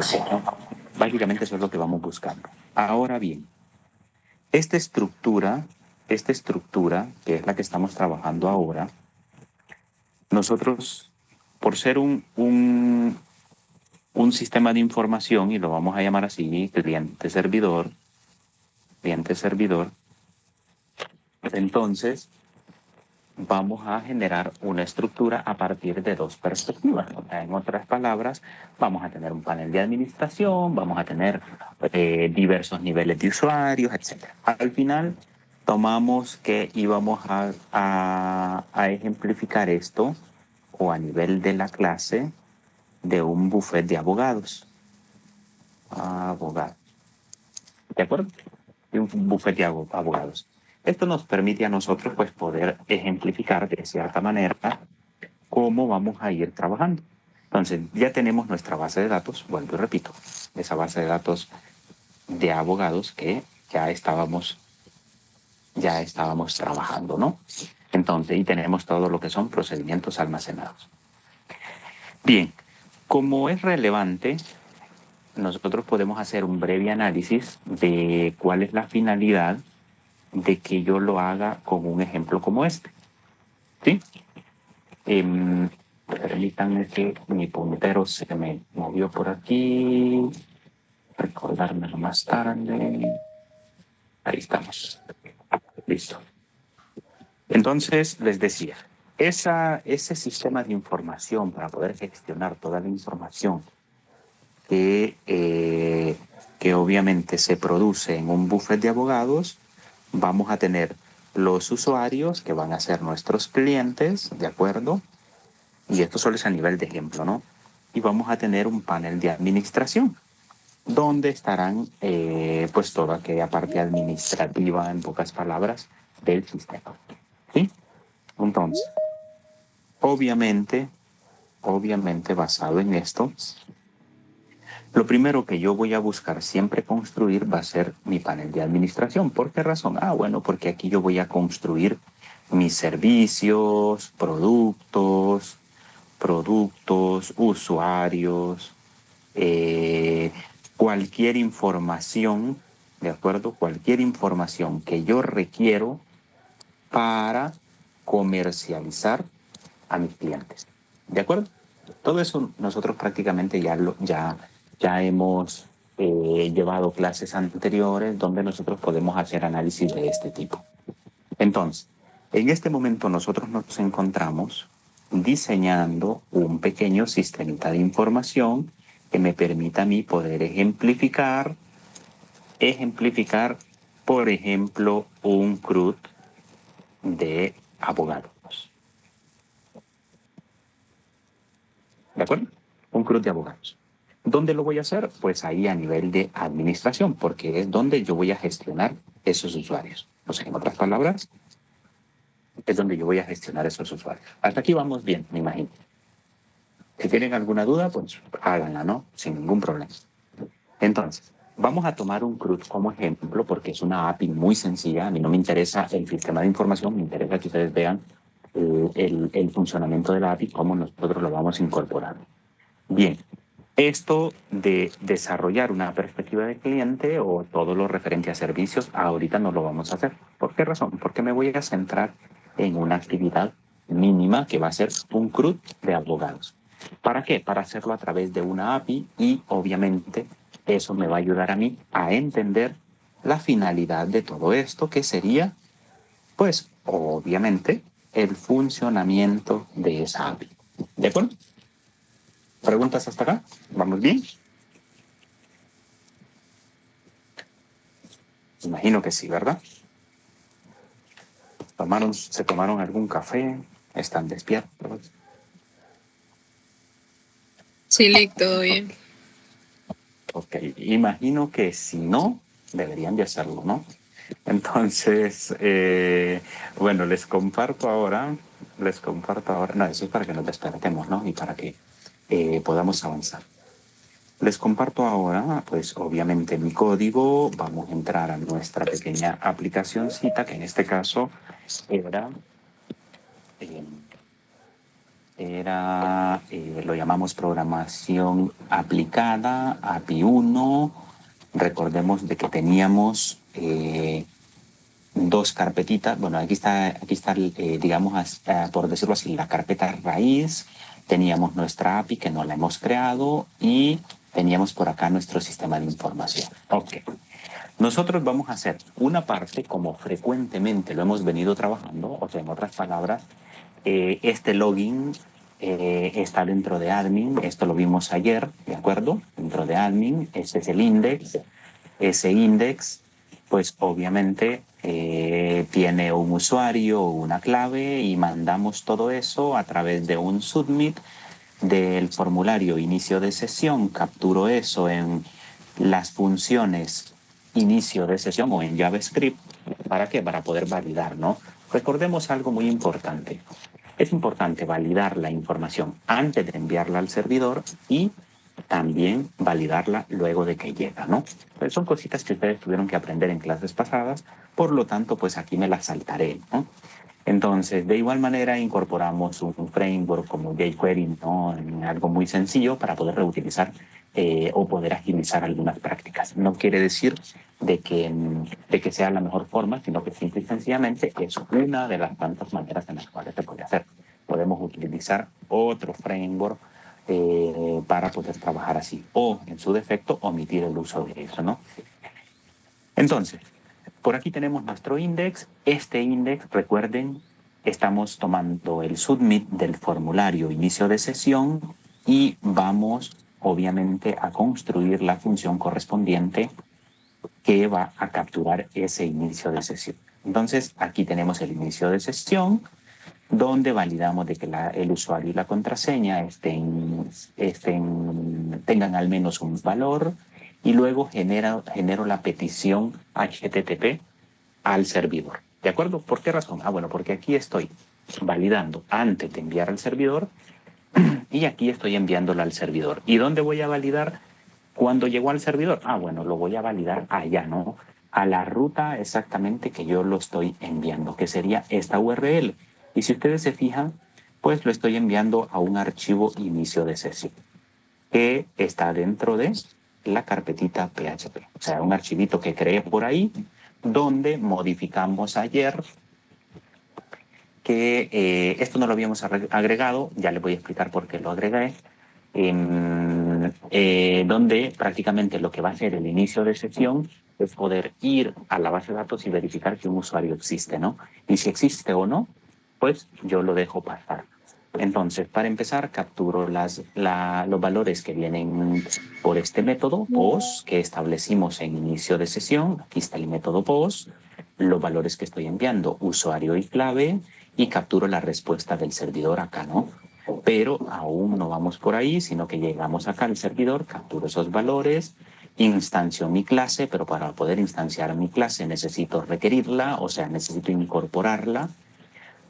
sistema, ¿no? Básicamente eso es lo que vamos buscando. Ahora bien, esta estructura, que es la que estamos trabajando ahora, nosotros, por ser un sistema de información, y lo vamos a llamar así, cliente-servidor, entonces vamos a generar una estructura a partir de dos perspectivas. O sea, en otras palabras, vamos a tener un panel de administración, vamos a tener diversos niveles de usuarios, etc. Al final, tomamos que íbamos a ejemplificar esto, o a nivel de la clase, de un buffet de abogados. Abogados. ¿De acuerdo? De un buffet de abogados. Esto nos permite a nosotros pues, poder ejemplificar de cierta manera cómo vamos a ir trabajando. Entonces, ya tenemos nuestra base de datos, vuelvo y repito, esa base de datos de abogados que ya estábamos trabajando, ¿no? Entonces, y tenemos todo lo que son procedimientos almacenados. Bien, como es relevante, nosotros podemos hacer un breve análisis de cuál es la finalidad de que yo lo haga con un ejemplo como este. ¿Sí? Permítanme que mi puntero se me movió por aquí. Recordármelo más tarde. Ahí estamos. Listo. Entonces, les decía, ese sistema de información para poder gestionar toda la información que obviamente se produce en un buffet de abogados, vamos a tener los usuarios que van a ser nuestros clientes, ¿de acuerdo? Y esto solo es a nivel de ejemplo, ¿no? Y vamos a tener un panel de administración, donde estarán pues toda aquella parte administrativa, en pocas palabras, del sistema. ¿Sí? Entonces, obviamente basado en esto, lo primero que yo voy a buscar siempre construir va a ser mi panel de administración. ¿Por qué razón? Bueno, porque aquí yo voy a construir mis servicios, productos, usuarios, cualquier información, ¿de acuerdo? Cualquier información que yo requiero para comercializar a mis clientes, ¿de acuerdo? Todo eso nosotros prácticamente ya hemos llevado clases anteriores donde nosotros podemos hacer análisis de este tipo. Entonces, en este momento nosotros nos encontramos diseñando un pequeño sistema de información que me permita a mí poder ejemplificar, por ejemplo, un CRUD de abogados. ¿De acuerdo? Un CRUD de abogados. ¿Dónde lo voy a hacer? Pues ahí a nivel de administración, porque es donde yo voy a gestionar esos usuarios. O sea, en otras palabras, es donde yo voy a gestionar esos usuarios. Hasta aquí vamos bien, me imagino. Si tienen alguna duda, pues háganla, ¿no? Sin ningún problema. Entonces, vamos a tomar un CRUD como ejemplo porque es una API muy sencilla. A mí no me interesa el sistema de información, me interesa que ustedes vean el funcionamiento de la API, cómo nosotros lo vamos a incorporar. Bien, esto de desarrollar una perspectiva de cliente o todo lo referente a servicios, ahorita no lo vamos a hacer. ¿Por qué razón? Porque me voy a centrar en una actividad mínima que va a ser un CRUD de abogados. ¿Para qué? Para hacerlo a través de una API y obviamente eso me va a ayudar a mí a entender la finalidad de todo esto, que sería, pues, obviamente, el funcionamiento de esa API. ¿De acuerdo? ¿Preguntas hasta acá? ¿Vamos bien? Imagino que sí, ¿verdad? ¿Se tomaron algún café? ¿Están despiertos? Sí, Lick, todo bien. Ok, imagino que si no, deberían de hacerlo, ¿no? Entonces, bueno, les comparto ahora, no, eso es para que nos despertemos, ¿no? Y para que podamos avanzar. Les comparto ahora, pues obviamente mi código, vamos a entrar a nuestra pequeña aplicacióncita, que en este caso era era, lo llamamos programación aplicada, API 1. Recordemos de que teníamos dos carpetitas. Bueno, aquí está digamos, por decirlo así, la carpeta raíz. Teníamos nuestra API que no la hemos creado y teníamos por acá nuestro sistema de información. Ok. Nosotros vamos a hacer una parte como frecuentemente lo hemos venido trabajando, o sea, en otras palabras, este login está dentro de admin, esto lo vimos ayer, ¿de acuerdo? Dentro de admin, ese es el index. Ese index, pues obviamente tiene un usuario o una clave y mandamos todo eso a través de un submit del formulario inicio de sesión, capturo eso en las funciones inicio de sesión o en JavaScript. ¿Para qué? Para poder validar, ¿no? Recordemos algo muy importante. Es importante validar la información antes de enviarla al servidor y también validarla luego de que llega, ¿no? Pues son cositas que ustedes tuvieron que aprender en clases pasadas, por lo tanto, pues aquí me las saltaré, ¿no? Entonces, de igual manera, incorporamos un framework como jQuery, ¿no? En algo muy sencillo para poder reutilizar o poder agilizar algunas prácticas. No quiere decir de que sea la mejor forma, sino que simple y sencillamente es una de las tantas maneras en las cuales se puede hacer. Podemos utilizar otro framework para poder trabajar así, o en su defecto, omitir el uso de eso, ¿no? Entonces, por aquí tenemos nuestro index. Este index, recuerden, estamos tomando el submit del formulario inicio de sesión y vamos, obviamente, a construir la función correspondiente que va a capturar ese inicio de sesión. Entonces, aquí tenemos el inicio de sesión, donde validamos de que el usuario y la contraseña tengan al menos un valor y luego genero la petición HTTP al servidor. ¿De acuerdo? ¿Por qué razón? Bueno, porque aquí estoy validando antes de enviar al servidor y aquí estoy enviándola al servidor. ¿Y dónde voy a validar cuando llegó al servidor? Bueno, lo voy a validar allá, ¿no? A la ruta exactamente que yo lo estoy enviando, que sería esta URL. Y si ustedes se fijan, pues lo estoy enviando a un archivo inicio de sesión que está dentro de la carpetita PHP. O sea, un archivito que creé por ahí donde modificamos ayer que esto no lo habíamos agregado, ya les voy a explicar por qué lo agregué, donde prácticamente lo que va a ser el inicio de sesión es poder ir a la base de datos y verificar que un usuario existe, ¿no? Y si existe o no, pues yo lo dejo pasar. Entonces, para empezar, capturo los valores que vienen por este método POS que establecimos en inicio de sesión. Aquí está el método POS, los valores que estoy enviando, usuario y clave, y capturo la respuesta del servidor acá, ¿no? Pero aún no vamos por ahí, sino que llegamos acá al servidor, capturo esos valores, instancio mi clase, pero para poder instanciar mi clase necesito requerirla, o sea, necesito incorporarla,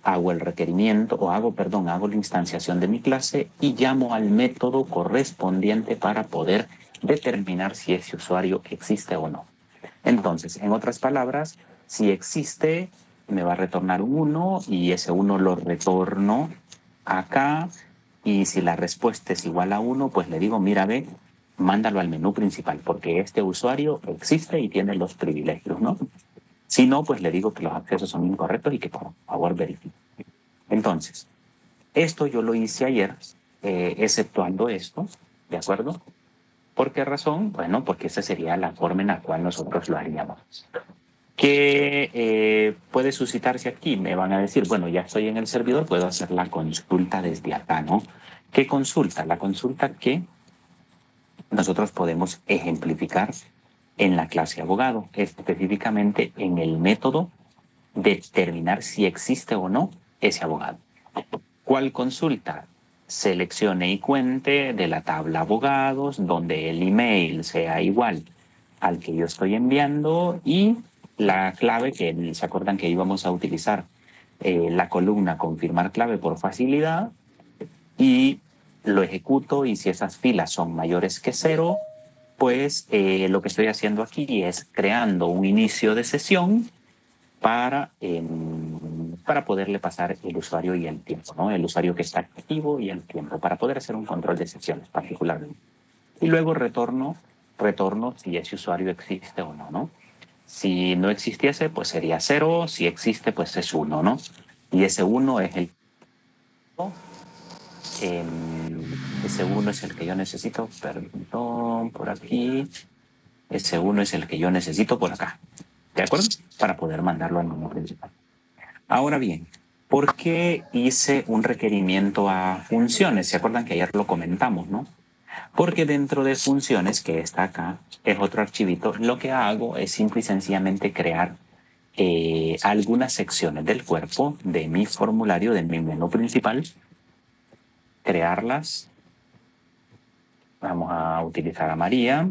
hago el requerimiento, hago la instanciación de mi clase y llamo al método correspondiente para poder determinar si ese usuario existe o no. Entonces, en otras palabras, si existe, me va a retornar un 1 y ese 1 lo retorno acá. Y si la respuesta es igual a 1, pues le digo, mira, ve, mándalo al menú principal, porque este usuario existe y tiene los privilegios, ¿no? Si no, pues le digo que los accesos son incorrectos y que por favor verifique. Entonces, esto yo lo hice ayer, exceptuando esto, ¿de acuerdo? ¿Por qué razón? Bueno, porque esa sería la forma en la cual nosotros lo haríamos. ¿Qué puede suscitarse aquí? Me van a decir, bueno, ya estoy en el servidor, puedo hacer la consulta desde acá, ¿no? ¿Qué consulta? La consulta que nosotros podemos ejemplificar en la clase abogado, específicamente en el método de determinar si existe o no ese abogado. ¿Cuál consulta? Seleccione y cuente de la tabla abogados, donde el email sea igual al que yo estoy enviando y la clave que se acuerdan que íbamos a utilizar la columna confirmar clave por facilidad y lo ejecuto y si esas filas son mayores que 0, pues lo que estoy haciendo aquí es creando un inicio de sesión para para poderle pasar el usuario y el tiempo, ¿no? El usuario que está activo y el tiempo, para poder hacer un control de sesiones particularmente. Y luego retorno si ese usuario existe o no, ¿no? Si no existiese, pues sería 0. Si existe, pues es 1, ¿no? Y ese 1 es el... ese 1 es el que yo necesito, perdón, por aquí. Ese 1 es el que yo necesito por acá. ¿De acuerdo? Para poder mandarlo al menú principal. Ahora bien, ¿por qué hice un requerimiento a funciones? ¿Se acuerdan que ayer lo comentamos, no? Porque dentro de funciones, que está acá, es otro archivito, lo que hago es simple y sencillamente crear algunas secciones del cuerpo de mi formulario, de mi menú principal, crearlas. Vamos a utilizar a María,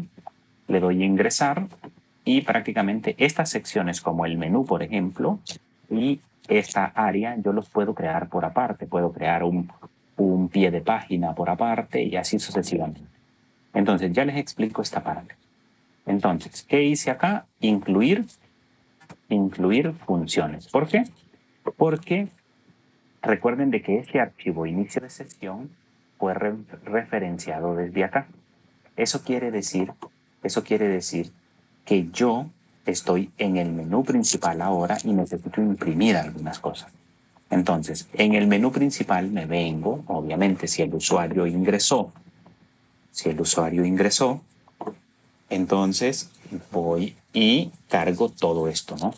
le doy a ingresar y prácticamente estas secciones como el menú, por ejemplo, y esta área yo los puedo crear por aparte. Puedo crear un pie de página por aparte y así sucesivamente. Entonces ya les explico esta parte. Entonces, ¿qué hice acá? Incluir funciones. ¿Por qué? Porque recuerden de que este archivo inicio de sesión fue referenciado desde acá. Eso quiere decir que yo estoy en el menú principal ahora y necesito imprimir algunas cosas. Entonces, en el menú principal me vengo, obviamente, si el usuario ingresó, entonces voy y cargo todo esto, ¿no?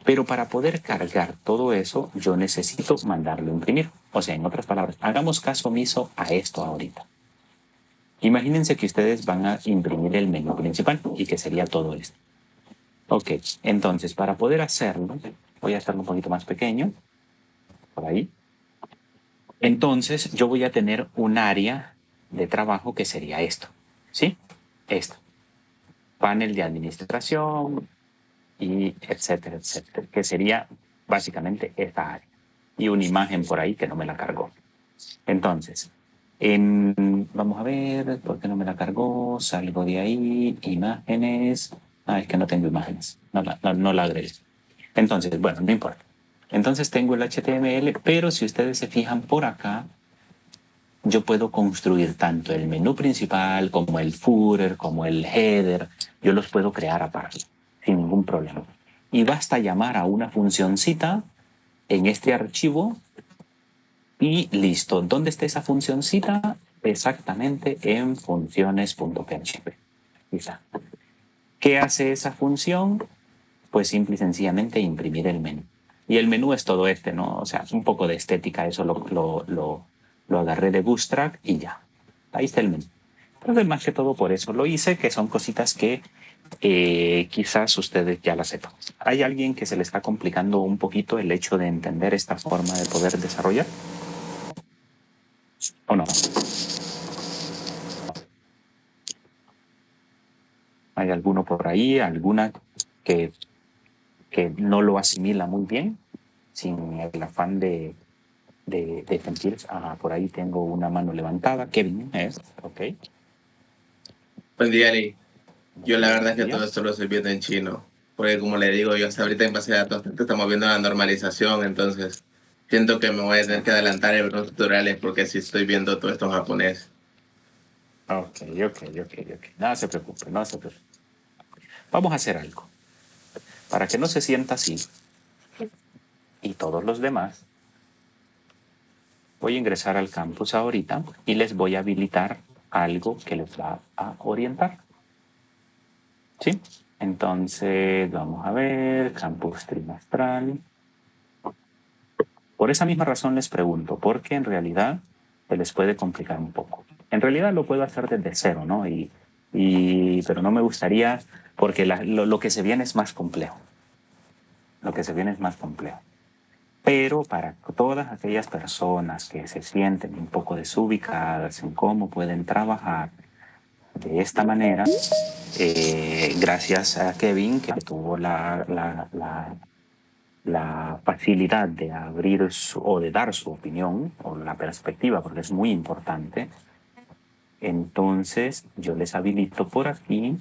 Pero para poder cargar todo eso, yo necesito mandarlo a imprimir. O sea, en otras palabras, hagamos caso omiso a esto ahorita. Imagínense que ustedes van a imprimir el menú principal y que sería todo esto. Ok, entonces para poder hacerlo, voy a hacerlo un poquito más pequeño, por ahí. Entonces yo voy a tener un área de trabajo que sería esto, ¿sí? Esto. Panel de administración y etcétera, etcétera, que sería básicamente esta área. Y una imagen por ahí que no me la cargó. Entonces, vamos a ver, ¿por qué no me la cargó? Salgo de ahí, imágenes. Ah, es que no tengo imágenes, no la agregué. Entonces, bueno, no importa. Entonces tengo el HTML, pero si ustedes se fijan por acá, yo puedo construir tanto el menú principal como el footer, como el header. Yo los puedo crear aparte, sin ningún problema. Y basta llamar a una funcioncita en este archivo y listo. ¿Dónde está esa funcioncita? Exactamente en funciones.php. Quizá. ¿Qué hace esa función? Pues simple y sencillamente imprimir el menú. Y el menú es todo este, ¿no? O sea, un poco de estética, eso lo agarré de Bootstrap y ya. Ahí está el menú. Entonces, más que todo por eso lo hice, que son cositas que quizás ustedes ya las sepan. ¿Hay alguien que se le está complicando un poquito el hecho de entender esta forma de poder desarrollar? ¿O no? ¿Hay alguno por ahí, alguna que, que no lo asimila muy bien, sin el afán de sentir? Ah, por ahí tengo una mano levantada. Kevin es, ok. Buen día, Lee. Yo la verdad es que ¿Ya? todo esto lo estoy viendo en chino, porque como le digo, yo hasta ahorita en base de datos estamos viendo la normalización, entonces siento que me voy a tener que adelantar en los tutoriales porque sí estoy viendo todo esto en japonés. Ok. No se preocupe, no se preocupe. Vamos a hacer algo. Para que no se sienta así, y todos los demás, voy a ingresar al campus ahorita y les voy a habilitar algo que les va a orientar. ¿Sí? Entonces, vamos a ver, campus trimestral. Por esa misma razón les pregunto, porque en realidad se les puede complicar un poco. En realidad lo puedo hacer desde cero, ¿no? Pero no me gustaría, porque lo que se viene es más complejo. Lo que se viene es más complejo. Pero para todas aquellas personas que se sienten un poco desubicadas en cómo pueden trabajar de esta manera, gracias a Kevin, que tuvo la facilidad de abrir o de dar su opinión o la perspectiva, porque es muy importante. Entonces yo les habilito por aquí,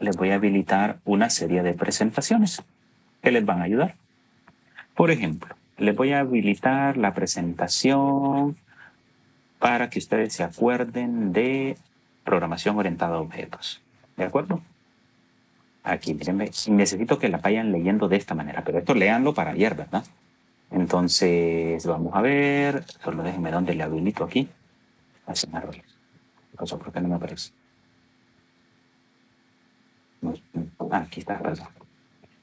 les voy a habilitar una serie de presentaciones. que les van a ayudar. Por ejemplo, les voy a habilitar la presentación para que ustedes se acuerden de programación orientada a objetos. ¿De acuerdo? Aquí, miren, necesito que la vayan leyendo de esta manera, pero esto léanlo para ayer, ¿verdad? Entonces, vamos a ver, solo déjenme donde le habilito aquí. Hacen errores. ¿Qué pasó? ¿Por qué no me aparece? Aquí está, perdón.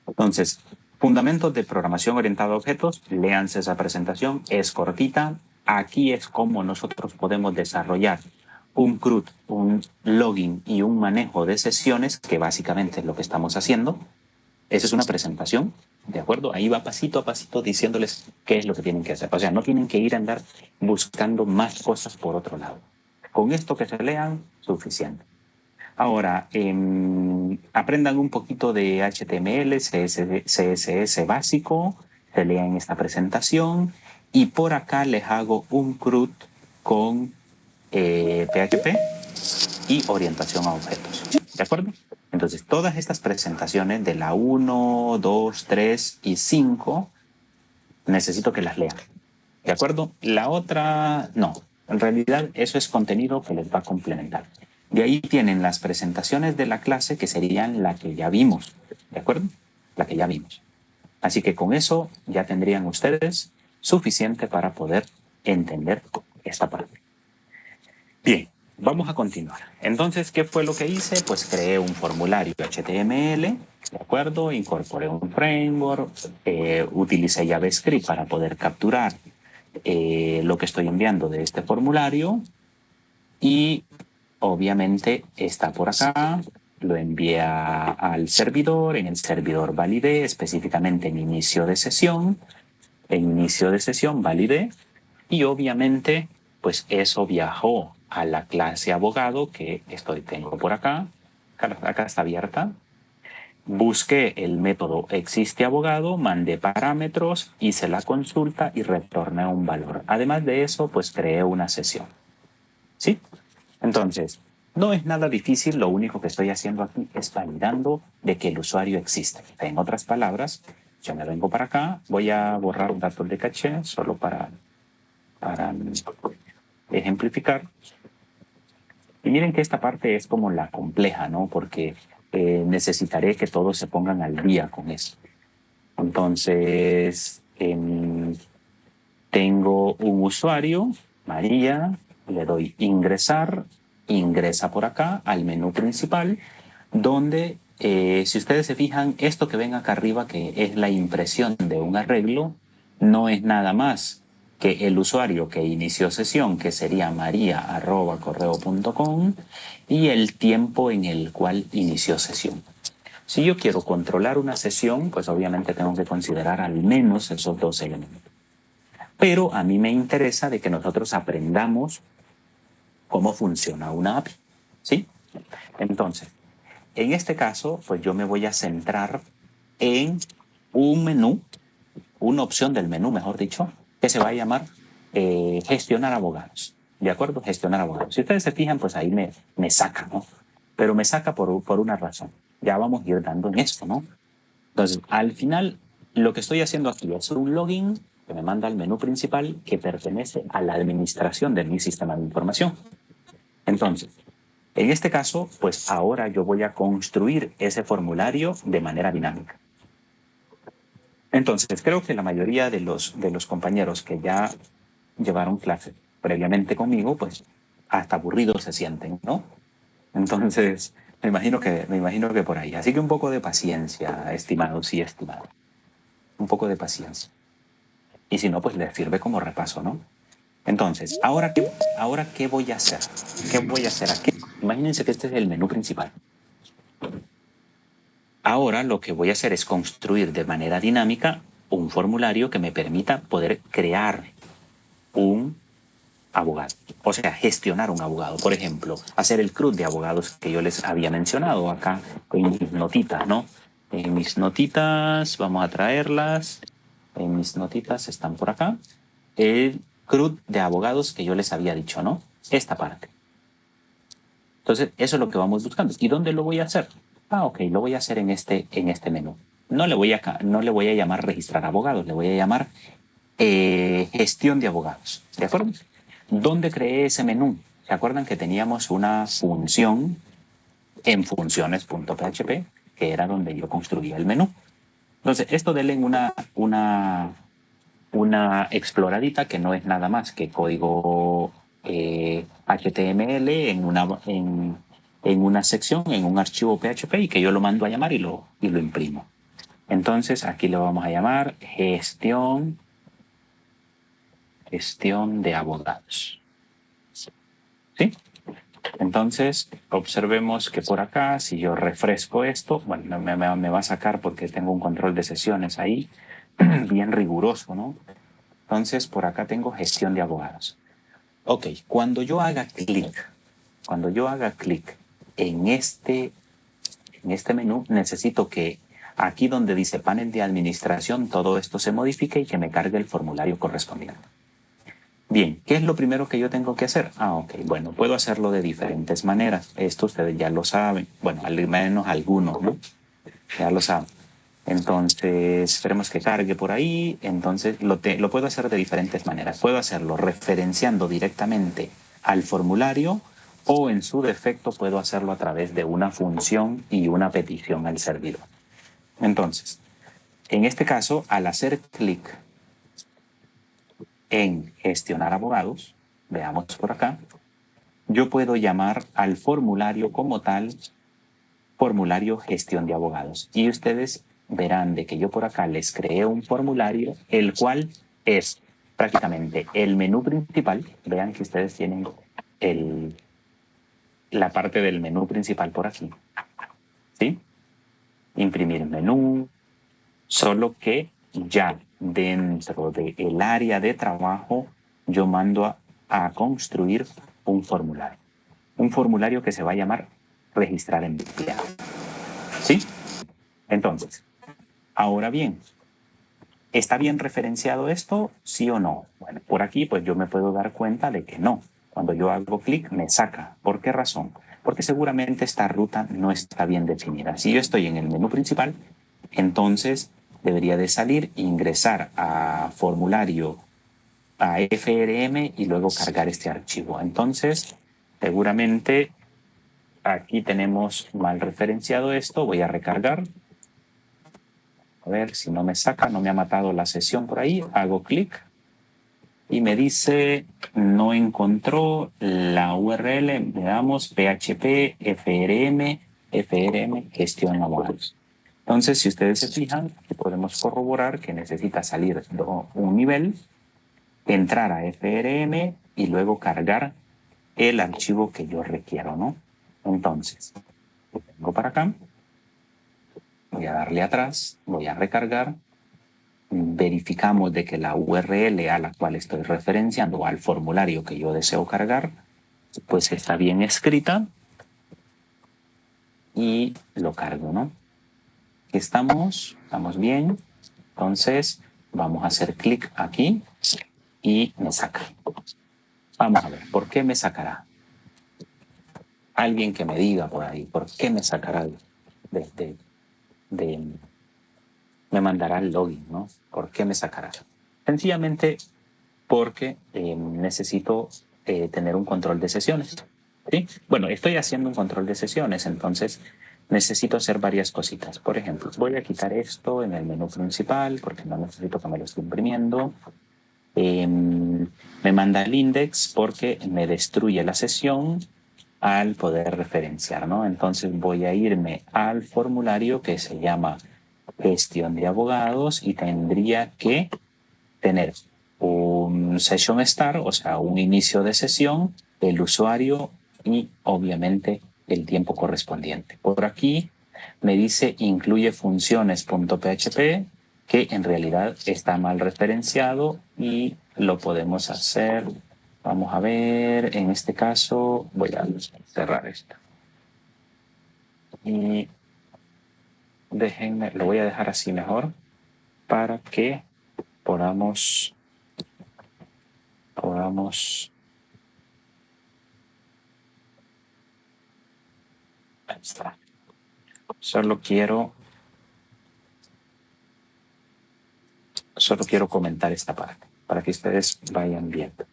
Entonces, fundamentos de programación orientada a objetos, léanse esa presentación, es cortita. Aquí es como nosotros podemos desarrollar un CRUD, un login y un manejo de sesiones, que básicamente es lo que estamos haciendo. Esa es una presentación, ¿de acuerdo? Ahí va pasito a pasito diciéndoles qué es lo que tienen que hacer. O sea, no tienen que ir a andar buscando más cosas por otro lado. Con esto que se lean, suficiente. Ahora, aprendan un poquito de HTML, CSS básico, se lean esta presentación y por acá les hago un CRUD con PHP y orientación a objetos. ¿De acuerdo? Entonces, todas estas presentaciones de la 1, 2, 3 y 5, necesito que las lean. ¿De acuerdo? La otra, no. En realidad, eso es contenido que les va a complementar. De ahí tienen las presentaciones de la clase, que serían la que ya vimos. ¿De acuerdo? La que ya vimos. Así que con eso ya tendrían ustedes suficiente para poder entender esta parte. Bien, vamos a continuar. Entonces, ¿qué fue lo que hice? Pues creé un formulario HTML, ¿de acuerdo? Incorporé un framework, utilicé JavaScript para poder capturar lo que estoy enviando de este formulario y obviamente está por acá, lo envié al servidor, en el servidor validé, específicamente en inicio de sesión validé y obviamente pues eso viajó a la clase abogado que tengo por acá, acá está abierta. Busqué el método existe abogado, mandé parámetros, hice la consulta y retorné un valor. Además de eso, pues creé una sesión. ¿Sí? Entonces, no es nada difícil, lo único que estoy haciendo aquí es validando de que el usuario existe. En otras palabras, yo me vengo para acá, voy a borrar datos de caché solo para ejemplificar. Y miren que esta parte es como la compleja, ¿no? Porque necesitaré que todos se pongan al día con eso. Entonces, tengo un usuario, María, le doy ingresar, ingresa por acá al menú principal, donde si ustedes se fijan, esto que ven acá arriba, que es la impresión de un arreglo, no es nada más que el usuario que inició sesión, que sería maria@correo.com, y el tiempo en el cual inició sesión. Si yo quiero controlar una sesión, pues obviamente tengo que considerar al menos esos dos elementos. Pero a mí me interesa de que nosotros aprendamos cómo funciona una API, ¿sí? Entonces, en este caso, pues yo me voy a centrar en un menú, una opción del menú, mejor dicho, que se va a llamar gestionar abogados. ¿De acuerdo? Gestionar abogados. Si ustedes se fijan, pues ahí me saca, ¿no? Pero me saca por una razón. Ya vamos a ir dando en esto, ¿no? Entonces, al final, lo que estoy haciendo aquí es un login que me manda al menú principal que pertenece a la administración de mi sistema de información. Entonces, en este caso, pues ahora yo voy a construir ese formulario de manera dinámica. Entonces, creo que la mayoría de los compañeros que ya llevaron clase previamente conmigo, pues hasta aburridos se sienten, ¿no? Entonces, me imagino que por ahí. Así que un poco de paciencia, estimados y estimadas. Un poco de paciencia. Y si no, pues les sirve como repaso, ¿no? Entonces, ¿ahora qué voy a hacer? ¿Qué voy a hacer aquí? Imagínense que este es el menú principal. Ahora lo que voy a hacer es construir de manera dinámica un formulario que me permita poder crear un abogado. O sea, gestionar un abogado. Por ejemplo, hacer el CRUD de abogados que yo les había mencionado acá en mis notitas, ¿no? En mis notitas, vamos a traerlas. En mis notitas están por acá. El CRUD de abogados que yo les había dicho, ¿no? Esta parte. Entonces, eso es lo que vamos buscando. ¿Y dónde lo voy a hacer? Ah, ok, lo voy a hacer en este menú. no le voy a llamar registrar abogados, le voy a llamar gestión de abogados. ¿De acuerdo? ¿Dónde creé ese menú? ¿Se acuerdan que teníamos una función en funciones.php, que era donde yo construía el menú? Entonces, esto denle una exploradita que no es nada más que código HTML en una sección, en un archivo PHP, y que yo lo mando a llamar y lo imprimo. Entonces, aquí lo vamos a llamar gestión de abogados. ¿Sí? Entonces, observemos que por acá, si yo refresco esto, bueno, me va a sacar porque tengo un control de sesiones ahí, bien riguroso, ¿no? Entonces, por acá tengo gestión de abogados. Ok, cuando yo haga clic en este menú, necesito que aquí donde dice panel de administración, todo esto se modifique y que me cargue el formulario correspondiente. Bien, ¿qué es lo primero que yo tengo que hacer? Ok, bueno, puedo hacerlo de diferentes maneras. Esto ustedes ya lo saben. Bueno, al menos algunos, ¿no? Ya lo saben. Entonces, esperemos que cargue por ahí. Entonces, lo puedo hacer de diferentes maneras. Puedo hacerlo referenciando directamente al formulario o en su defecto puedo hacerlo a través de una función y una petición al servidor. Entonces, en este caso, al hacer clic en gestionar abogados, veamos por acá, yo puedo llamar al formulario como tal formulario gestión de abogados. Y ustedes verán de que yo por acá les creé un formulario, el cual es prácticamente el menú principal. Vean que ustedes tienen la parte del menú principal por aquí. ¿Sí? Imprimir menú, solo que ya dentro del área de trabajo yo mando a construir un formulario. Un formulario que se va a llamar registrar empleado. ¿Sí? Entonces, ahora bien, ¿está bien referenciado esto? ¿Sí o no? Bueno, por aquí pues yo me puedo dar cuenta de que no. Cuando yo hago clic me saca. ¿Por qué razón? Porque seguramente esta ruta no está bien definida. Si yo estoy en el menú principal, entonces debería de salir, ingresar a formulario, a FRM y luego cargar este archivo. Entonces, seguramente aquí tenemos mal referenciado esto. Voy a recargar. A ver si no me saca, no me ha matado la sesión por ahí. Hago clic y me dice no encontró la URL. Le damos PHP, FRM, gestión abogados. Entonces, si ustedes se fijan, podemos corroborar que necesita salir un nivel, entrar a FRM y luego cargar el archivo que yo requiero, ¿no? Entonces, lo tengo para acá. Voy a darle atrás, voy a recargar. Verificamos de que la URL a la cual estoy referenciando o al formulario que yo deseo cargar, pues está bien escrita y lo cargo, ¿no? Estamos bien. Entonces vamos a hacer clic aquí y me saca. Vamos a ver, ¿por qué me sacará? Alguien que me diga por ahí, ¿por qué me sacará me mandará el login, ¿no? ¿Por qué me sacará? Sencillamente porque necesito tener un control de sesiones. ¿Sí? Bueno, estoy haciendo un control de sesiones, entonces necesito hacer varias cositas. Por ejemplo, voy a quitar esto en el menú principal porque no necesito que me lo esté imprimiendo. Me manda el index porque me destruye la sesión al poder referenciar, ¿no? Entonces voy a irme al formulario que se llama gestión de abogados y tendría que tener un session start, o sea, un inicio de sesión, el usuario y obviamente el tiempo correspondiente. Por aquí me dice incluye funciones.php, que en realidad está mal referenciado y lo podemos hacer. Vamos a ver, en este caso voy a cerrar esto. Y déjenme, lo voy a dejar así mejor para que podamos ahí está. Solo quiero solo quiero comentar esta parte para que ustedes vayan viendo.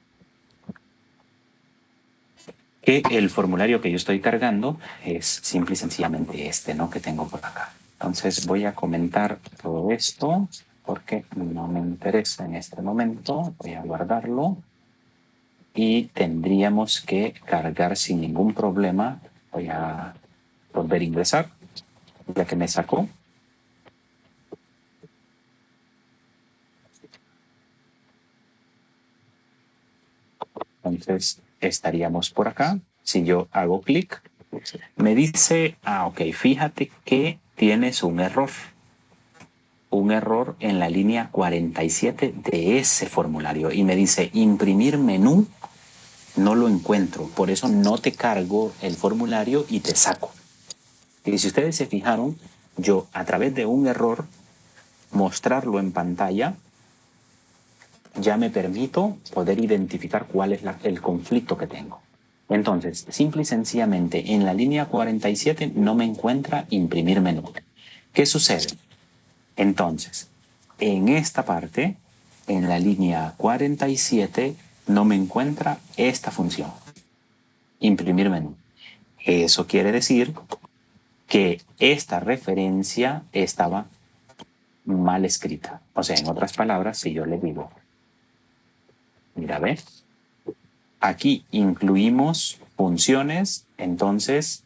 Que el formulario que yo estoy cargando es simple y sencillamente este, ¿no? Que tengo por acá. Entonces voy a comentar todo esto porque no me interesa en este momento. Voy a guardarlo y tendríamos que cargar sin ningún problema. Voy a volver a ingresar, ya que me sacó. Entonces estaríamos por acá. Si yo hago clic, me dice, ok, fíjate que tienes un error en la línea 47 de ese formulario y me dice imprimir menú, no lo encuentro, por eso no te cargo el formulario y te saco. Y si ustedes se fijaron, yo a través de un error mostrarlo en pantalla ya me permito poder identificar cuál es el conflicto que tengo. Entonces, simple y sencillamente, en la línea 47 no me encuentra imprimir menú. ¿Qué sucede? Entonces, en esta parte, en la línea 47, no me encuentra esta función, imprimir menú. Eso quiere decir que esta referencia estaba mal escrita. O sea, en otras palabras, si yo le digo, mira, ¿ves? Aquí incluimos funciones, entonces,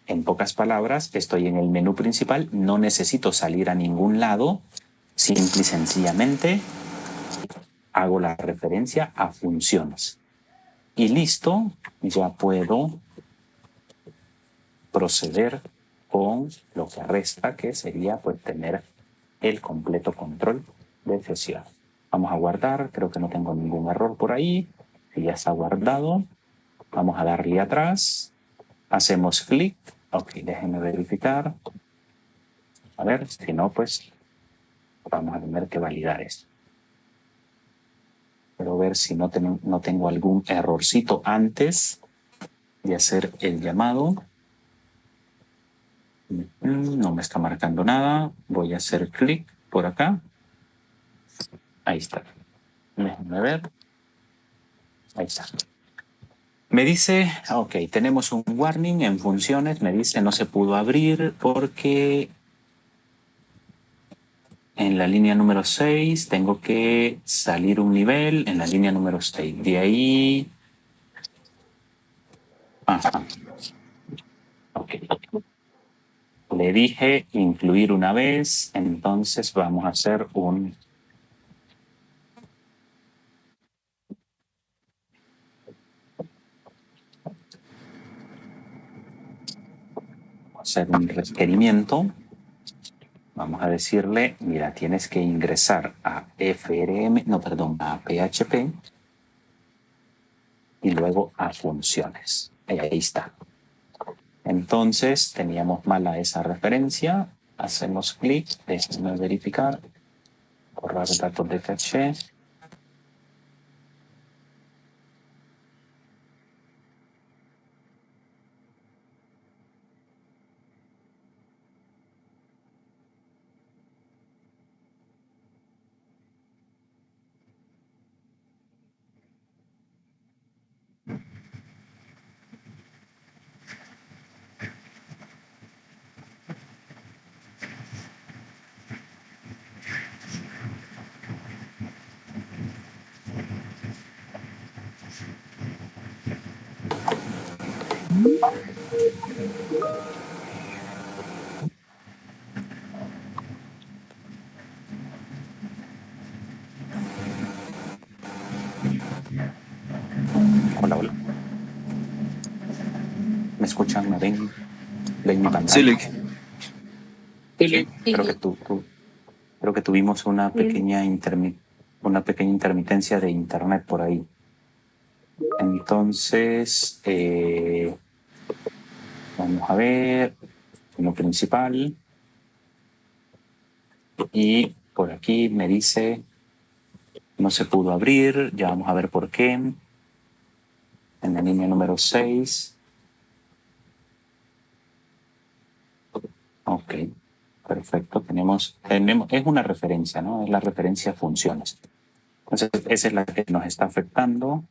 en pocas palabras, estoy en el menú principal, no necesito salir a ningún lado, simple y sencillamente hago la referencia a funciones. Y listo, ya puedo proceder con lo que resta, que sería pues tener el completo control de sesión. Vamos a guardar, creo que no tengo ningún error por ahí, y ya está guardado. Vamos a darle atrás, hacemos clic, ok, déjenme verificar. A ver, si no, pues vamos a tener que validar esto. Quiero ver si no tengo algún errorcito antes de hacer el llamado. No me está marcando nada. Voy a hacer clic por acá. Ahí está. Déjenme ver. Ahí está. Me dice, ok, tenemos un warning en funciones. Me dice no se pudo abrir porque en la línea número 6 tengo que salir un nivel en la línea número 6. De ahí... Ajá. Ok. Le dije incluir una vez, entonces vamos a hacer un requerimiento. Vamos a decirle, mira, tienes que ingresar a a PHP y luego a funciones. Ahí está. Entonces, teníamos mala esa referencia. Hacemos clic, déjenme verificar, borrar datos de caché. Hola, hola. ¿Me escuchan? ¿Me ven? ¿Ven mi pantalla? Sí, Lick. Creo que tuvimos una pequeña intermitencia de internet por ahí. Entonces, vamos a ver, menú principal. Y por aquí me dice, no se pudo abrir, ya vamos a ver por qué. En la línea número 6. Ok. Perfecto, tenemos, es una referencia, ¿no? Es la referencia a funciones. Entonces, esa es la que nos está afectando.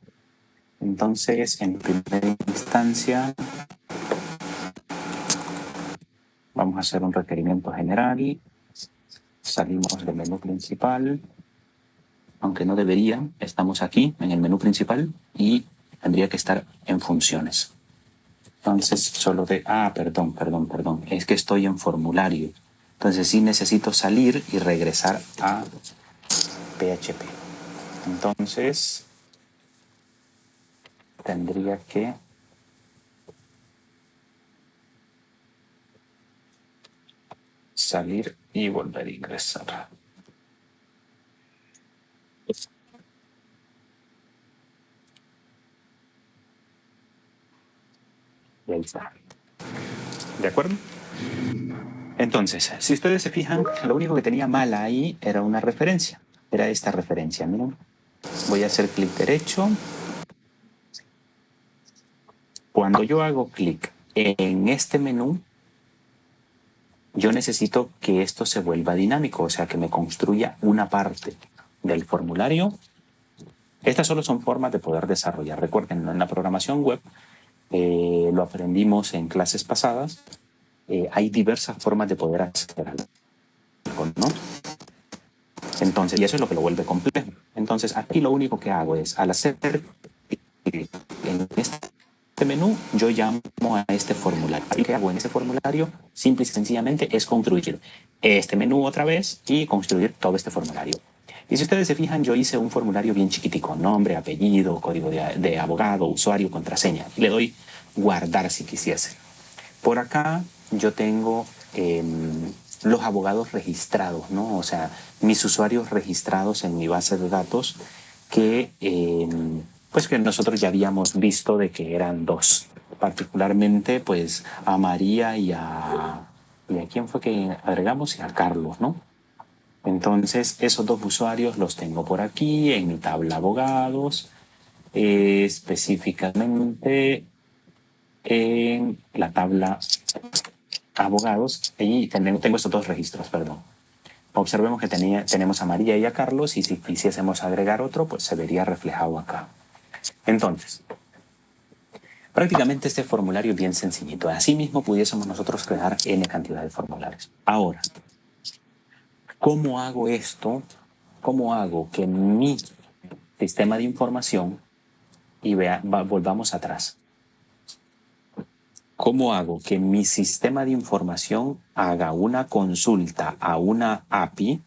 Entonces, en primera instancia, vamos a hacer un requerimiento general. Salimos del menú principal, aunque no debería, estamos aquí en el menú principal y tendría que estar en funciones. Entonces, solo de... perdón. Es que estoy en formulario. Entonces, sí necesito salir y regresar a PHP. Entonces, tendría que salir y volver a ingresar. Y ahí está. ¿De acuerdo? Entonces, si ustedes se fijan, lo único que tenía mal ahí era una referencia. Era esta referencia. Miren, voy a hacer clic derecho. Cuando yo hago clic en este menú, yo necesito que esto se vuelva dinámico, o sea, que me construya una parte del formulario. Estas solo son formas de poder desarrollar. Recuerden, en la programación web, lo aprendimos en clases pasadas, hay diversas formas de poder hacer algo, ¿no? Entonces, y eso es lo que lo vuelve complejo. Entonces, aquí lo único que hago es, al hacer en este menú, yo llamo a este formulario. ¿Y qué hago en este formulario? Simple y sencillamente es construir este menú otra vez y construir todo este formulario. Y si ustedes se fijan, yo hice un formulario bien chiquitico, nombre, apellido, código de abogado, usuario, contraseña. Le doy guardar si quisiese. Por acá yo tengo los abogados registrados, ¿no? O sea, mis usuarios registrados en mi base de datos que, pues que nosotros ya habíamos visto de que eran dos. Particularmente, pues, a María y a... ¿Y a quién fue que agregamos? Y a Carlos, ¿no? Entonces, esos dos usuarios los tengo por aquí en mi tabla abogados, específicamente en la tabla abogados y tengo estos dos registros, perdón. Observemos que tenemos a María y a Carlos y si quisiésemos agregar otro, pues se vería reflejado acá. Entonces, prácticamente este formulario es bien sencillito. Asimismo, pudiésemos nosotros crear N cantidad de formularios. Ahora, ¿cómo hago esto? ¿Cómo hago que mi sistema de información, y volvamos atrás, ¿cómo hago que mi sistema de información haga una consulta a una API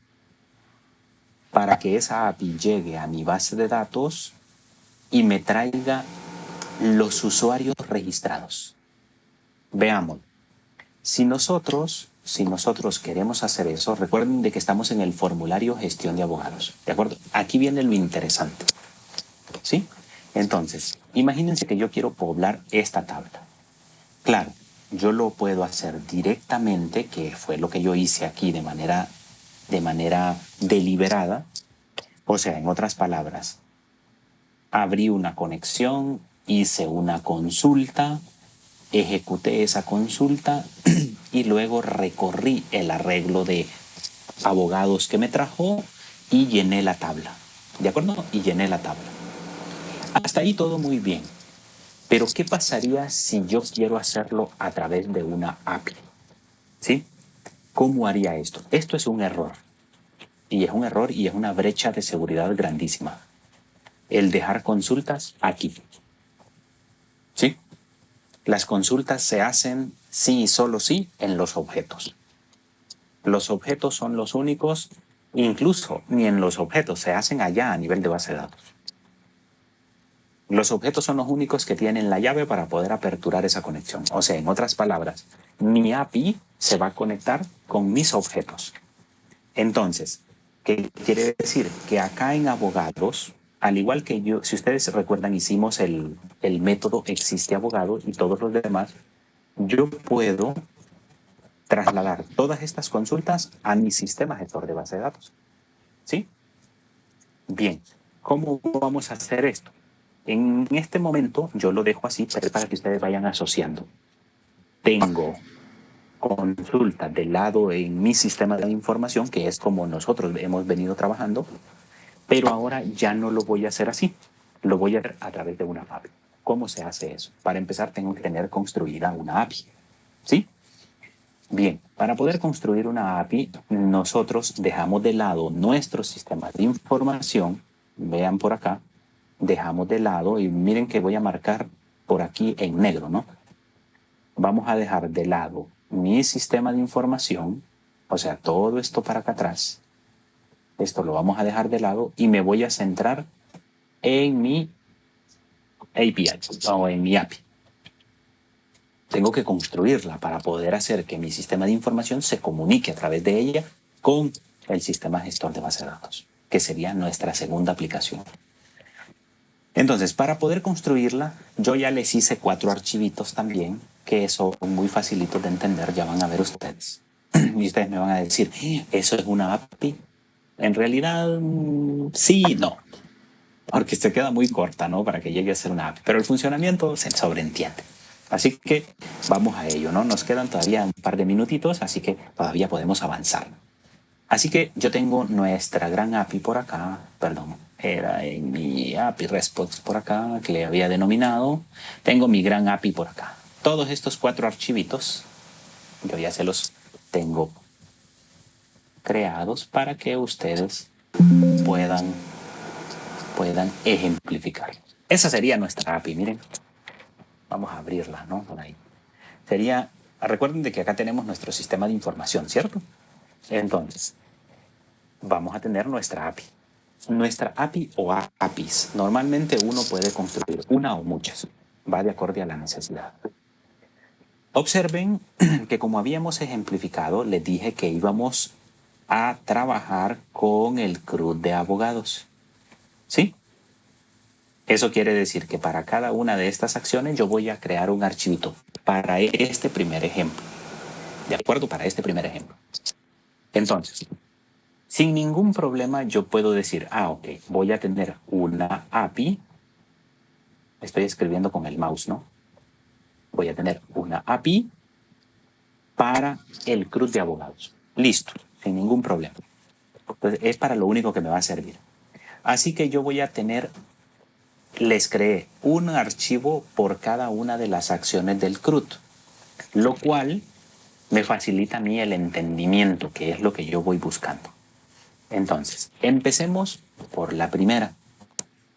para que esa API llegue a mi base de datos y me traiga los usuarios registrados? Veamos, si nosotros queremos hacer eso, recuerden de que estamos en el formulario gestión de abogados, ¿de acuerdo? Aquí viene lo interesante, ¿sí? Entonces, imagínense que yo quiero poblar esta tabla. Claro, yo lo puedo hacer directamente, que fue lo que yo hice aquí de manera deliberada. O sea, en otras palabras, abrí una conexión, hice una consulta, ejecuté esa consulta y luego recorrí el arreglo de abogados que me trajo y llené la tabla. ¿De acuerdo? Y llené la tabla. Hasta ahí todo muy bien. Pero ¿qué pasaría si yo quiero hacerlo a través de una API? ¿Sí? ¿Cómo haría esto? Esto es un error. Y es un error y es una brecha de seguridad grandísima. El dejar consultas aquí. ¿Sí? Las consultas se hacen sí y solo sí en los objetos. Los objetos son los únicos, incluso ni en los objetos, se hacen allá a nivel de base de datos. Los objetos son los únicos que tienen la llave para poder aperturar esa conexión. O sea, en otras palabras, mi API se va a conectar con mis objetos. Entonces, ¿qué quiere decir? Que acá en abogados, al igual que yo, si ustedes recuerdan, hicimos el método existe abogado y todos los demás, yo puedo trasladar todas estas consultas a mi sistema gestor de base de datos. ¿Sí? Bien, ¿cómo vamos a hacer esto? En este momento yo lo dejo así para que ustedes vayan asociando. Tengo consulta del lado en mi sistema de información, que es como nosotros hemos venido trabajando, pero ahora ya no lo voy a hacer así, lo voy a hacer a través de una API. ¿Cómo se hace eso? Para empezar, tengo que tener construida una API, ¿sí? Bien, para poder construir una API, nosotros dejamos de lado nuestros sistemas de información, vean por acá, dejamos de lado, y miren que voy a marcar por aquí en negro, ¿no? Vamos a dejar de lado mi sistema de información, o sea, todo esto para acá atrás, esto lo vamos a dejar de lado y me voy a centrar en mi API o en mi API. Tengo que construirla para poder hacer que mi sistema de información se comunique a través de ella con el sistema gestor de base de datos, que sería nuestra segunda aplicación. Entonces, para poder construirla, yo ya les hice 4 archivitos también, que son muy facilitos de entender, ya van a ver ustedes. Y ustedes me van a decir, ¿eso es una API? En realidad, sí y no, porque se queda muy corta, ¿no? Para que llegue a ser una API, pero el funcionamiento se sobreentiende. Así que vamos a ello, ¿no? Nos quedan todavía un par de minutitos, así que todavía podemos avanzar. Así que yo tengo nuestra gran API por acá, perdón, era en mi API Response por acá, que le había denominado. Tengo mi gran API por acá. Todos estos 4 archivitos, yo ya se los tengo creados para que ustedes puedan ejemplificar. Esa sería nuestra API, miren. Vamos a abrirla, ¿no? Por ahí. Sería, recuerden de que acá tenemos nuestro sistema de información, ¿cierto? Entonces, vamos a tener nuestra API. Nuestra API o APIs. Normalmente uno puede construir una o muchas. Va de acuerdo a la necesidad. Observen que como habíamos ejemplificado, les dije que íbamos a trabajar con el CRUD de abogados. ¿Sí? Eso quiere decir que para cada una de estas acciones yo voy a crear un archivito para este primer ejemplo. ¿De acuerdo? Para este primer ejemplo. Entonces, sin ningún problema yo puedo decir, ok, voy a tener una API. Estoy escribiendo con el mouse, ¿no? Voy a tener una API para el CRUD de abogados. Listo, sin ningún problema. Entonces, es para lo único que me va a servir. Así que yo voy a tener, les creé un archivo por cada una de las acciones del CRUD, lo cual me facilita a mí el entendimiento, que es lo que yo voy buscando. Entonces, empecemos por la primera.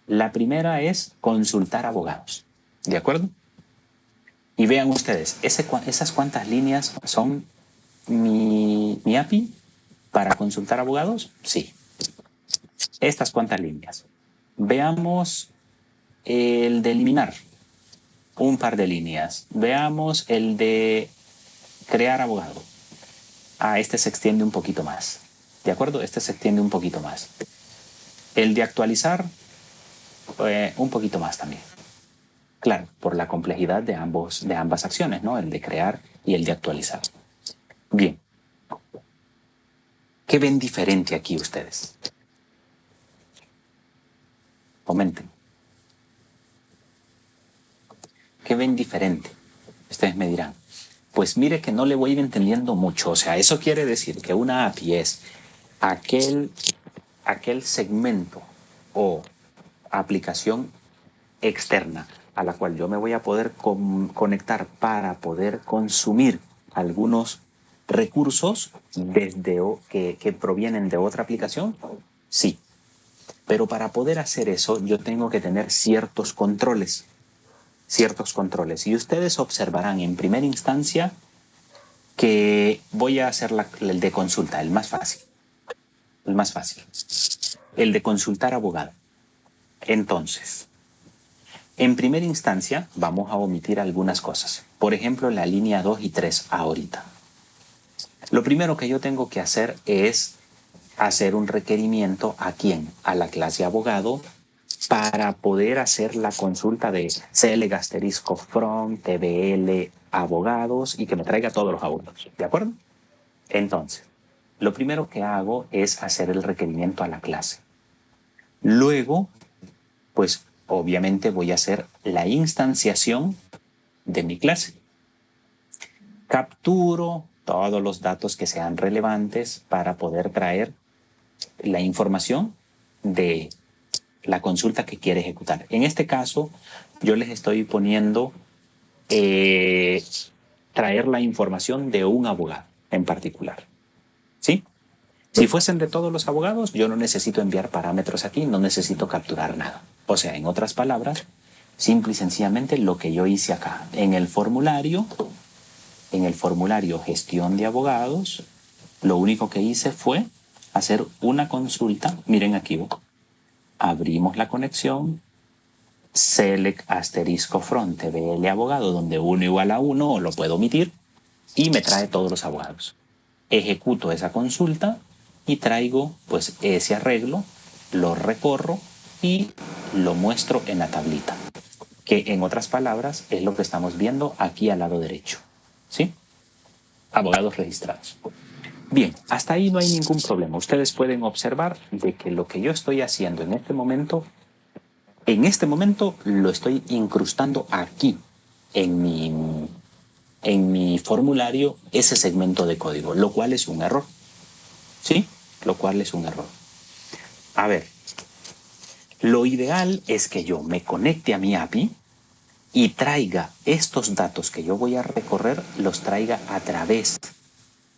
La primera es consultar abogados. ¿De acuerdo? Y vean ustedes, esas cuantas líneas son mi API para consultar abogados. Sí. Estas cuantas líneas. Veamos el de eliminar. Un par de líneas. Veamos el de crear abogado. Este se extiende un poquito más. ¿De acuerdo? Este se extiende un poquito más. El de actualizar, un poquito más también. Claro, por la complejidad de ambas acciones, ¿no? El de crear y el de actualizar. Bien. ¿Qué ven diferente aquí ustedes? Comenten. ¿Qué ven diferente? Ustedes me dirán. Pues mire que no le voy a ir entendiendo mucho. O sea, eso quiere decir que una API es aquel segmento o aplicación externa a la cual yo me voy a poder conectar para poder consumir algunos recursos que provienen de otra aplicación. Sí. Pero para poder hacer eso yo tengo que tener ciertos controles. Y ustedes observarán en primera instancia que voy a hacer el de consulta, el más fácil. El de consultar abogado. Entonces, en primera instancia vamos a omitir algunas cosas. Por ejemplo, la línea 2 y 3 ahorita. Lo primero que yo tengo que hacer es hacer un requerimiento ¿a quién? A la clase abogado, para poder hacer la consulta de CL asterisco from TBL abogados y que me traiga todos los abogados. ¿De acuerdo? Entonces, lo primero que hago es hacer el requerimiento a la clase. Luego, pues obviamente voy a hacer la instanciación de mi clase. Capturo todos los datos que sean relevantes para poder traer la información de la consulta que quiere ejecutar. En este caso, yo les estoy poniendo traer la información de un abogado en particular. ¿Sí? Si fuesen de todos los abogados, yo no necesito enviar parámetros aquí, no necesito capturar nada. O sea, en otras palabras, simple y sencillamente lo que yo hice acá. En el formulario gestión de abogados, lo único que hice fue hacer una consulta. Miren aquí, abrimos la conexión, select asterisco front TBL abogado, donde 1 igual a 1, o lo puedo omitir, y me trae todos los abogados. Ejecuto esa consulta y traigo pues ese arreglo, lo recorro y lo muestro en la tablita, que en otras palabras es lo que estamos viendo aquí al lado derecho. ¿Sí? Abogados registrados. Bien, hasta ahí no hay ningún problema. Ustedes pueden observar de que lo que yo estoy haciendo en este momento lo estoy incrustando aquí en mi formulario ese segmento de código, lo cual es un error. ¿Sí? Lo cual es un error. A ver, lo ideal es que yo me conecte a mi API y traiga estos datos que yo voy a recorrer, los traiga a través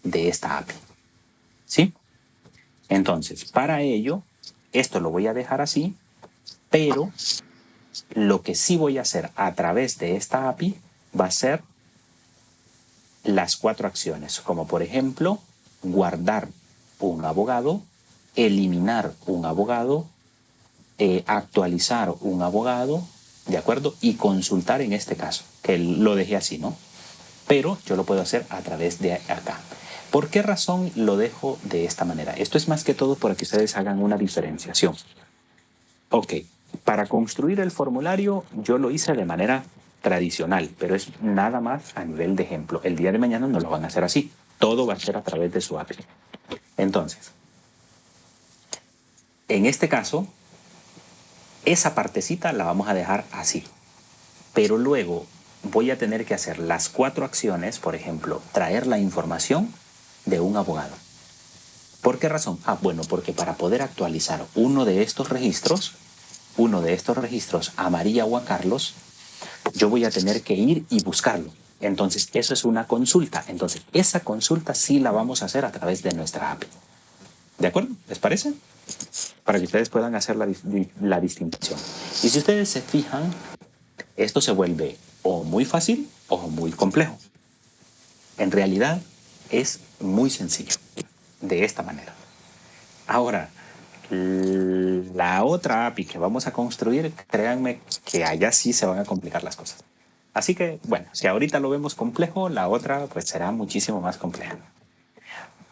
de esta API. ¿Sí? Entonces, para ello, esto lo voy a dejar así, pero lo que sí voy a hacer a través de esta API va a ser las 4 acciones, como por ejemplo, guardar un abogado, eliminar un abogado, actualizar un abogado, ¿de acuerdo? Y consultar en este caso, que lo dejé así, ¿no? Pero yo lo puedo hacer a través de acá. ¿Por qué razón lo dejo de esta manera? Esto es más que todo para que ustedes hagan una diferenciación. Ok, para construir el formulario yo lo hice de manera tradicional, pero es nada más a nivel de ejemplo. El día de mañana no lo van a hacer así. Todo va a ser a través de su API. Entonces, en este caso, esa partecita la vamos a dejar así. Pero luego voy a tener que hacer las 4 acciones, por ejemplo, traer la información de un abogado. ¿Por qué razón? Bueno, porque para poder actualizar uno de estos registros a María o a Carlos, yo voy a tener que ir y buscarlo. Entonces, eso es una consulta. Entonces, esa consulta sí la vamos a hacer a través de nuestra API. ¿De acuerdo? ¿Les parece? Para que ustedes puedan hacer la distinción. Y si ustedes se fijan, esto se vuelve o muy fácil o muy complejo. En realidad, es muy sencillo. De esta manera. Ahora, la otra API que vamos a construir, créanme que allá sí se van a complicar las cosas. Así que, bueno, si ahorita lo vemos complejo, la otra pues será muchísimo más compleja.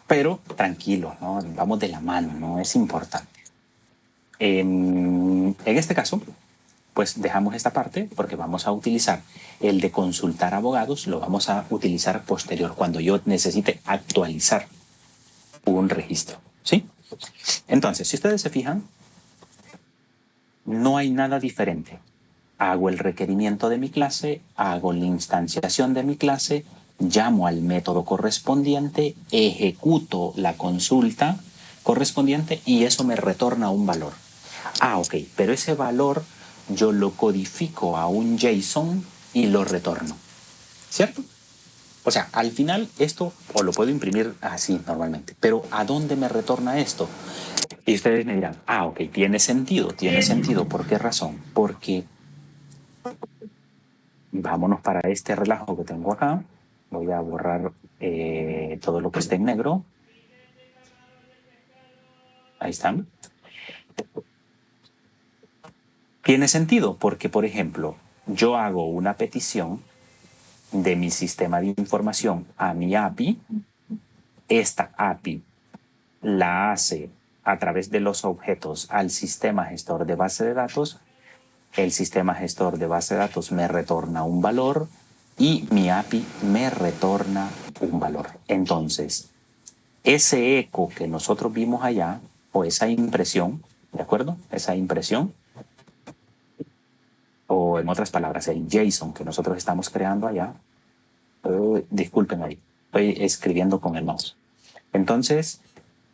Pero tranquilo, ¿no? Vamos de la mano, ¿no? Es importante. En este caso, pues dejamos esta parte porque vamos a utilizar el de consultar abogados, lo vamos a utilizar posterior cuando yo necesite actualizar un registro, ¿sí? Entonces, si ustedes se fijan, no hay nada diferente. Hago el requerimiento de mi clase, hago la instanciación de mi clase, llamo al método correspondiente, ejecuto la consulta correspondiente y eso me retorna un valor. Ok, pero ese valor yo lo codifico a un JSON y lo retorno, ¿cierto? O sea, al final esto, o lo puedo imprimir así normalmente, pero ¿a dónde me retorna esto? Y ustedes me dirán, ok, tiene sentido. ¿Por qué razón? Porque vámonos para este relajo que tengo acá. Voy a borrar todo lo que esté en negro. Ahí están. Tiene sentido porque, por ejemplo, yo hago una petición de mi sistema de información a mi API. Esta API la hace a través de los objetos al sistema gestor de base de datos. El sistema gestor de base de datos me retorna un valor y mi API me retorna un valor. Entonces, ese eco que nosotros vimos allá, o esa impresión, ¿de acuerdo? Esa impresión, o en otras palabras, el JSON que nosotros estamos creando allá, disculpen ahí, estoy escribiendo con el mouse. Entonces,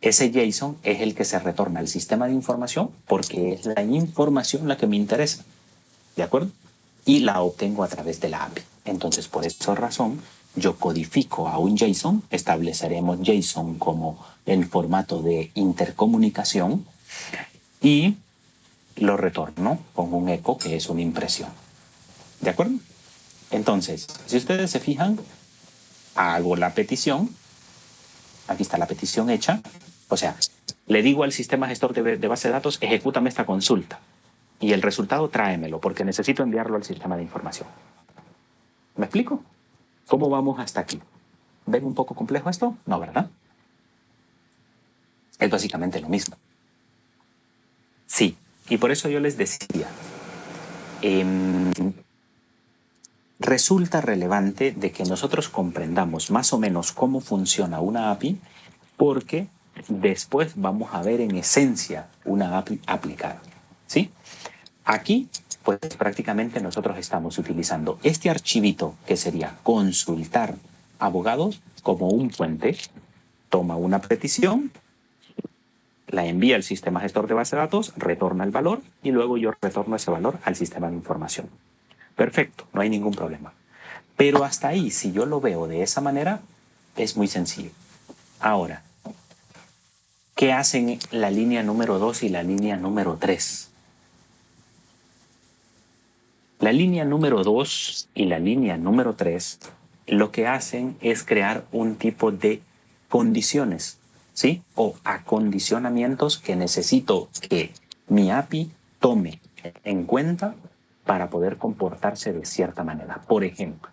ese JSON es el que se retorna al sistema de información porque es la información la que me interesa. ¿De acuerdo? Y la obtengo a través de la API. Entonces, por esa razón, yo codifico a un JSON, estableceremos JSON como el formato de intercomunicación y lo retorno con un eco que es una impresión. ¿De acuerdo? Entonces, si ustedes se fijan, hago la petición, aquí está la petición hecha, o sea, le digo al sistema gestor de base de datos, ejecútame esta consulta y el resultado tráemelo porque necesito enviarlo al sistema de información. ¿Me explico? ¿Cómo vamos hasta aquí? ¿Ven un poco complejo esto? No, ¿verdad? Es básicamente lo mismo. Sí, y por eso yo les decía, resulta relevante de que nosotros comprendamos más o menos cómo funciona una API porque después vamos a ver en esencia una API aplicada. ¿Sí? Aquí, pues prácticamente nosotros estamos utilizando este archivito que sería consultar abogados como un puente. Toma una petición, la envía al sistema gestor de base de datos, retorna el valor y luego yo retorno ese valor al sistema de información. Perfecto, no hay ningún problema. Pero hasta ahí, si yo lo veo de esa manera, es muy sencillo. Ahora, ¿qué hacen la línea número 2 y la línea número 3? La línea número 2 y la línea número 3 lo que hacen es crear un tipo de condiciones, ¿sí? O acondicionamientos que necesito que mi API tome en cuenta para poder comportarse de cierta manera. Por ejemplo,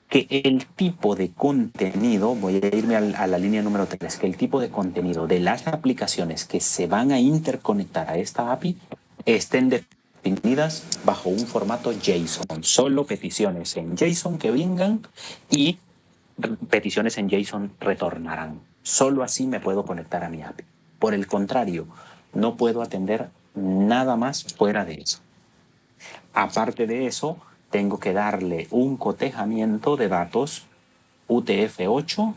que el tipo de contenido, voy a irme a la línea número 3, que el tipo de contenido de las aplicaciones que se van a interconectar a esta API estén definidas bajo un formato JSON. Solo peticiones en JSON que vengan y peticiones en JSON retornarán. Solo así me puedo conectar a mi API. Por el contrario, no puedo atender nada más fuera de eso. Aparte de eso, tengo que darle un cotejamiento de datos UTF-8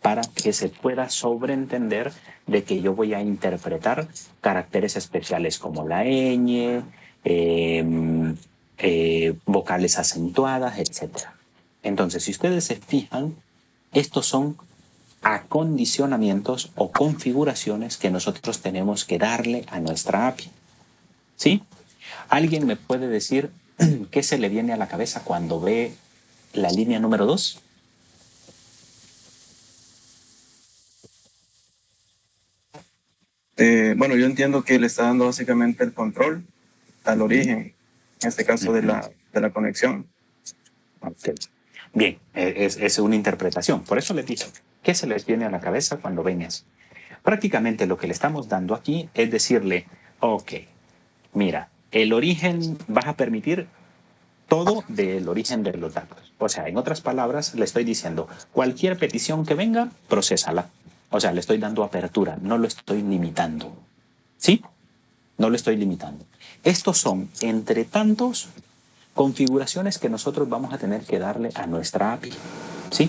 para que se pueda sobreentender de que yo voy a interpretar caracteres especiales como la ñ, vocales acentuadas, etc. Entonces, si ustedes se fijan, estos son acondicionamientos o configuraciones que nosotros tenemos que darle a nuestra API. ¿Sí? ¿Alguien me puede decir qué se le viene a la cabeza cuando ve la línea número 2? Bueno, yo entiendo que le está dando básicamente el control al origen, en este caso de la conexión. Okay. Bien, es una interpretación. Por eso les digo, ¿qué se les viene a la cabeza cuando ven eso? Prácticamente lo que le estamos dando aquí es decirle, ok, mira, el origen, vas a permitir todo del origen de los datos. O sea, en otras palabras, le estoy diciendo, cualquier petición que venga, procésala. O sea, le estoy dando apertura, no lo estoy limitando. ¿Sí? No lo estoy limitando. Estos son, entre tantos, configuraciones que nosotros vamos a tener que darle a nuestra API. ¿Sí?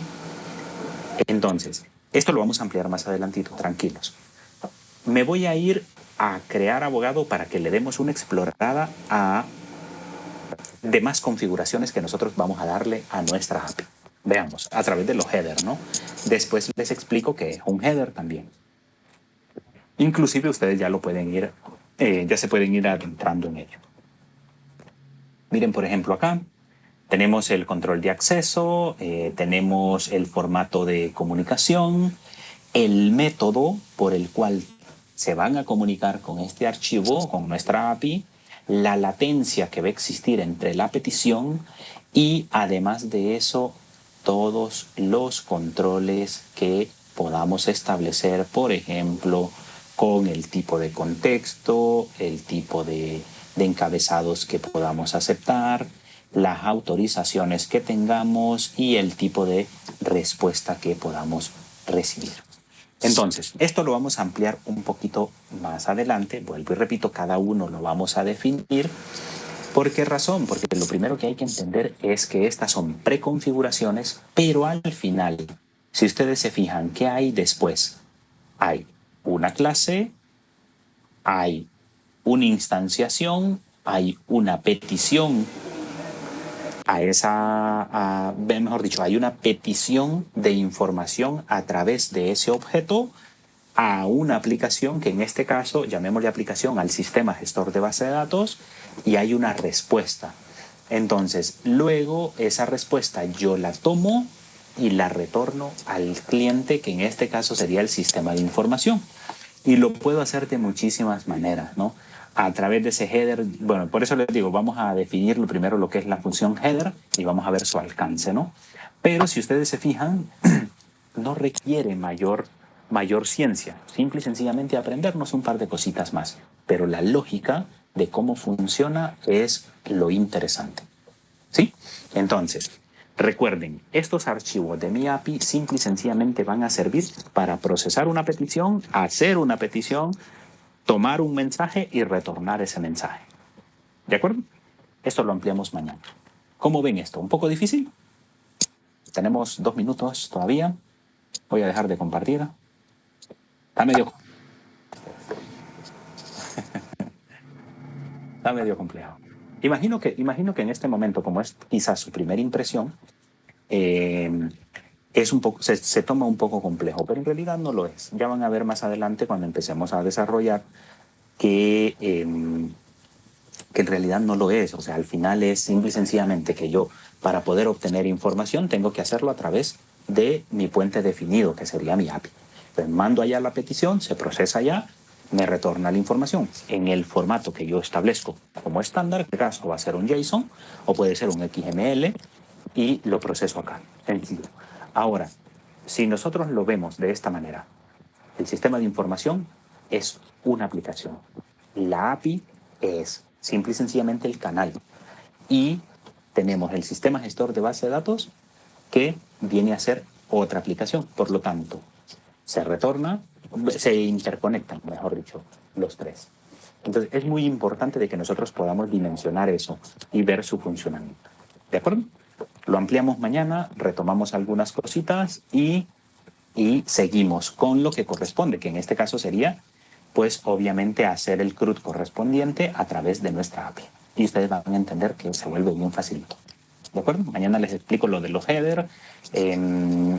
Entonces, esto lo vamos a ampliar más adelantito, tranquilos. Me voy a ir a crear abogado para que le demos una explorada a demás configuraciones que nosotros vamos a darle a nuestra API. Veamos, a través de los headers, ¿no? Después les explico qué es un header también. Inclusive ustedes ya lo pueden ir, ya se pueden ir adentrando en ello. Miren, por ejemplo, acá tenemos el control de acceso, tenemos el formato de comunicación, el método por el cual se van a comunicar con este archivo, con nuestra API, la latencia que va a existir entre la petición y además de eso, todos los controles que podamos establecer, por ejemplo, con el tipo de contexto, el tipo de encabezados que podamos aceptar, las autorizaciones que tengamos y el tipo de respuesta que podamos recibir. Entonces, esto lo vamos a ampliar un poquito más adelante. Vuelvo y repito, cada uno lo vamos a definir ¿Por qué razón? Porque lo primero que hay que entender es que estas son preconfiguraciones, pero al final, si ustedes se fijan, ¿qué hay después? Hay una clase, hay una instanciación, hay una petición mejor dicho, hay una petición de información a través de ese objeto a una aplicación que en este caso, llamémosle aplicación al sistema gestor de base de datos, y hay una respuesta. Entonces, luego esa respuesta yo la tomo y la retorno al cliente, que en este caso sería el sistema de información. Y lo puedo hacer de muchísimas maneras, ¿no? A través de ese header, bueno, por eso les digo, vamos a definir primero lo que es la función header y vamos a ver su alcance, ¿no? Pero si ustedes se fijan, no requiere mayor ciencia, simple y sencillamente aprendernos un par de cositas más. Pero la lógica de cómo funciona es lo interesante, ¿sí? Entonces, recuerden, estos archivos de mi API simple y sencillamente van a servir para procesar una petición, hacer una petición, tomar un mensaje y retornar ese mensaje. ¿De acuerdo? Esto lo ampliamos mañana. ¿Cómo ven esto? ¿Un poco difícil? Tenemos 2 minutos todavía. Voy a dejar de compartir. Está medio complejo. Imagino que en este momento, como es quizás su primera impresión, es un poco, se toma un poco complejo, pero en realidad no lo es. Ya van a ver más adelante cuando empecemos a desarrollar que en realidad no lo es. O sea, al final es simple y sencillamente que yo, para poder obtener información, tengo que hacerlo a través de mi puente definido, que sería mi API. Entonces, mando allá la petición, se procesa allá, me retorna la información en el formato que yo establezco como estándar. En este caso va a ser un JSON o puede ser un XML y lo proceso acá. Sencillo. Ahora, si nosotros lo vemos de esta manera, el sistema de información es una aplicación. La API es simple y sencillamente el canal. Y tenemos el sistema gestor de base de datos que viene a ser otra aplicación. Por lo tanto, se interconectan, mejor dicho, los tres. Entonces, es muy importante de que nosotros podamos dimensionar eso y ver su funcionamiento. ¿De acuerdo? Lo ampliamos mañana, retomamos algunas cositas y seguimos con lo que corresponde, que en este caso sería, pues obviamente, hacer el CRUD correspondiente a través de nuestra API. Y ustedes van a entender que se vuelve bien facilito. ¿De acuerdo? Mañana les explico lo de los headers,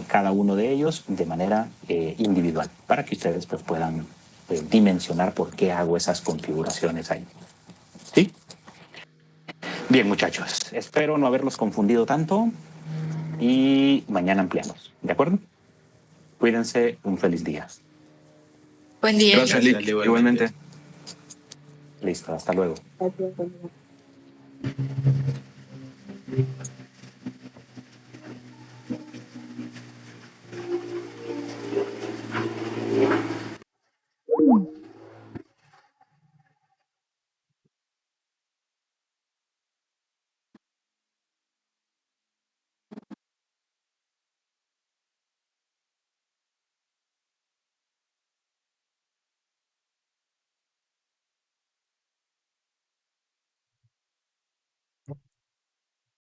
cada uno de ellos de manera individual, para que ustedes pues, puedan dimensionar por qué hago esas configuraciones ahí. ¿Sí? Bien, muchachos, espero no haberlos confundido tanto y mañana ampliamos. ¿De acuerdo? Cuídense, un feliz día. Buen día. Gracias, Lick. Gracias, Igualmente. Listo, hasta luego. Gracias.